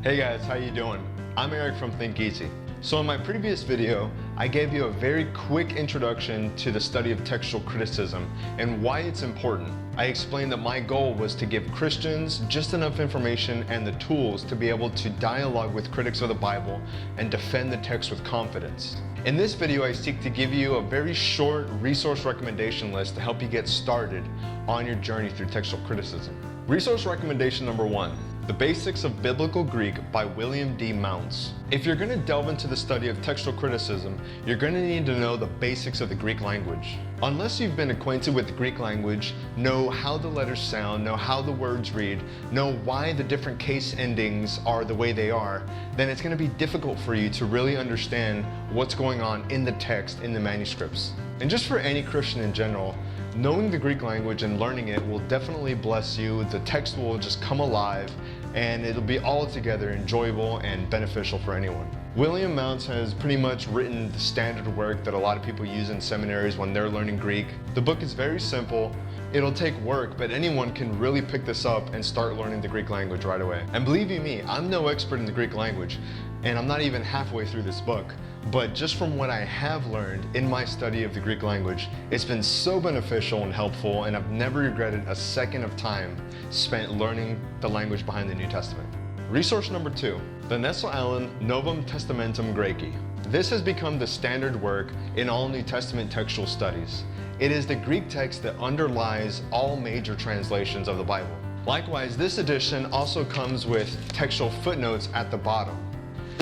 Hey guys, how you doing? I'm Eric from Think Easy. So in my previous video, I gave you a very quick introduction to the study of textual criticism and why it's important. I explained that my goal was to give Christians just enough information and the tools to be able to dialogue with critics of the Bible and defend the text with confidence. In this video, I seek to give you a very short resource recommendation list to help you get started on your journey through textual criticism. Resource recommendation number 1. The Basics of Biblical Greek by William D. Mounts. If you're going to delve into the study of textual criticism, you're going to need to know the basics of the Greek language. Unless you've been acquainted with the Greek language, know how the letters sound, know how the words read, know why the different case endings are the way they are, then it's going to be difficult for you to really understand what's going on in the text, in the manuscripts. And just for any Christian in general, knowing the Greek language and learning it will definitely bless you. The text will just come alive and it'll be altogether enjoyable and beneficial for anyone. William Mounts has pretty much written the standard work that a lot of people use in seminaries when they're learning Greek. The book is very simple. It'll take work, but anyone can really pick this up and start learning the Greek language right away. And believe you me, I'm no expert in the Greek language, and I'm not even halfway through this book. But just from what I have learned in my study of the Greek language, it's been so beneficial and helpful, and I've never regretted a second of time spent learning the language behind the New Testament. Resource number 2, the Nestle Allen Novum Testamentum Graeci. This has become the standard work in all New Testament textual studies. It is the Greek text that underlies all major translations of the Bible. Likewise, this edition also comes with textual footnotes at the bottom.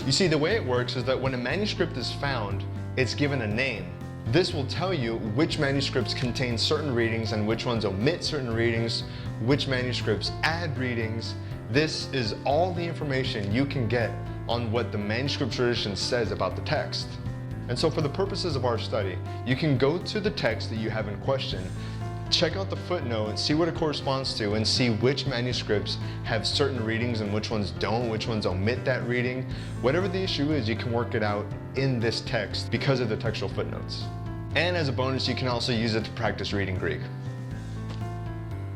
You see, the way it works is that when a manuscript is found, it's given a name. This will tell you which manuscripts contain certain readings and which ones omit certain readings, which manuscripts add readings. This is all the information you can get on what the manuscript tradition says about the text. And so for the purposes of our study, you can go to the text that you have in question, check out the footnote and see what it corresponds to and see which manuscripts have certain readings and which ones don't, which ones omit that reading. Whatever the issue is, you can work it out in this text because of the textual footnotes. And as a bonus, you can also use it to practice reading Greek.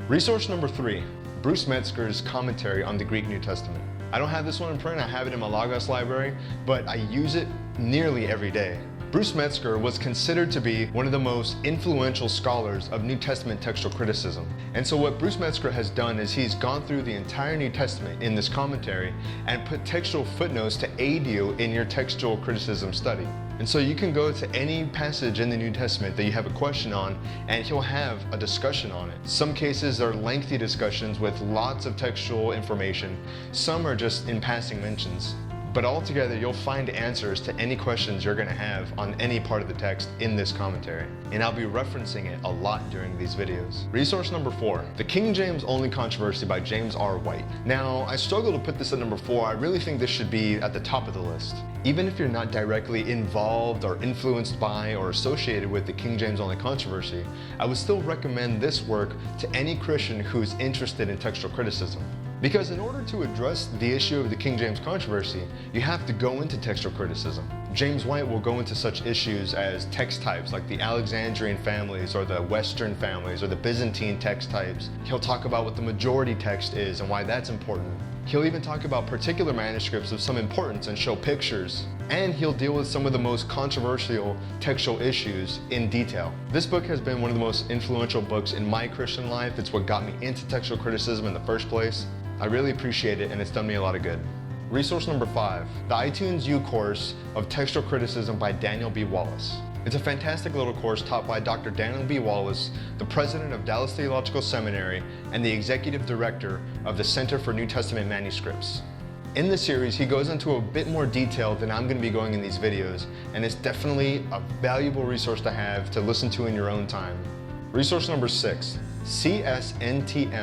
Resource number 3, Bruce Metzger's commentary on the Greek New Testament. I don't have this one in print, I have it in my Logos library, but I use it nearly every day. Bruce Metzger was considered to be one of the most influential scholars of New Testament textual criticism. And so what Bruce Metzger has done is he's gone through the entire New Testament in this commentary and put textual footnotes to aid you in your textual criticism study. And so you can go to any passage in the New Testament that you have a question on, and he'll have a discussion on it. Some cases are lengthy discussions with lots of textual information. Some are just in passing mentions. But altogether, you'll find answers to any questions you're going to have on any part of the text in this commentary. And I'll be referencing it a lot during these videos. Resource number 4, The King James Only Controversy by James R. White. Now, I struggle to put this at number 4. I really think this should be at the top of the list. Even if you're not directly involved or influenced by or associated with the King James Only controversy, I would still recommend this work to any Christian who's interested in textual criticism. Because in order to address the issue of the King James controversy, you have to go into textual criticism. James White will go into such issues as text types like the Alexandrian families or the Western families or the Byzantine text types. He'll talk about what the majority text is and why that's important. He'll even talk about particular manuscripts of some importance and show pictures. And he'll deal with some of the most controversial textual issues in detail. This book has been one of the most influential books in my Christian life. It's what got me into textual criticism in the first place. I really appreciate it, and it's done me a lot of good. Resource number 5, the iTunes U course of Textual Criticism by Daniel B. Wallace. It's a fantastic little course taught by Dr. Daniel B. Wallace, the president of Dallas Theological Seminary and the executive director of the Center for New Testament Manuscripts. In this series, he goes into a bit more detail than I'm going to be going in these videos, and it's definitely a valuable resource to have to listen to in your own time. Resource number 6, csntm.org.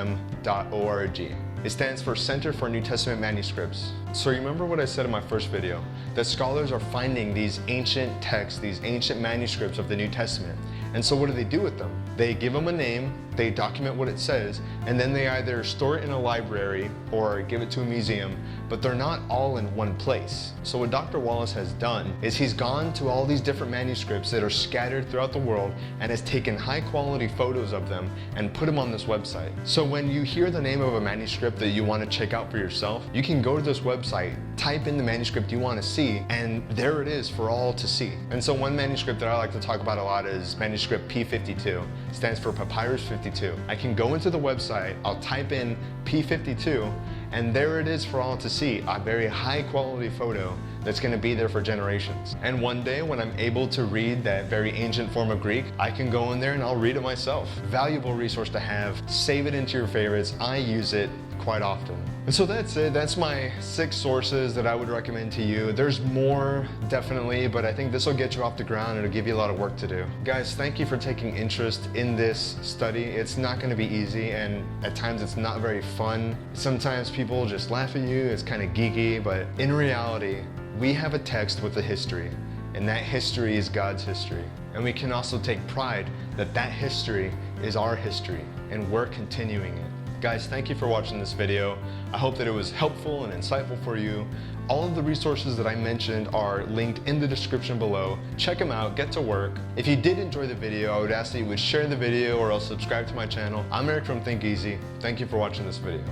It stands for Center for New Testament Manuscripts. So remember what I said in my first video, that scholars are finding these ancient texts, these ancient manuscripts of the New Testament. And so what do they do with them? They give them a name, they document what it says, and then they either store it in a library or give it to a museum, but they're not all in one place. So what Dr. Wallace has done is he's gone to all these different manuscripts that are scattered throughout the world and has taken high quality photos of them and put them on this website. So when you hear the name of a manuscript that you want to check out for yourself, you can go to this website, type in the manuscript you want to see, and there it is for all to see. And so one manuscript that I like to talk about a lot is manuscript P52. It stands for Papyrus 52. I can go into the website, I'll type in P52, and there it is for all to see, a very high quality photo that's going to be there for generations. And one day when I'm able to read that very ancient form of Greek, I can go in there and I'll read it myself. Valuable resource to have. Save it into your favorites. I use it quite often. And so that's it. That's my 6 sources that I would recommend to you. There's more, definitely, but I think this will get you off the ground. It'll give you a lot of work to do. Guys, thank you for taking interest in this study. It's not going to be easy, and at times it's not very fun. Sometimes people just laugh at you. It's kind of geeky, but in reality, we have a text with a history, and that history is God's history. And we can also take pride that that history is our history, and we're continuing it. Guys, thank you for watching this video. I hope that it was helpful and insightful for you. All of the resources that I mentioned are linked in the description below. Check them out, get to work. If you did enjoy the video, I would ask that you would share the video or else subscribe to my channel. I'm Eric from Think Easy. Thank you for watching this video.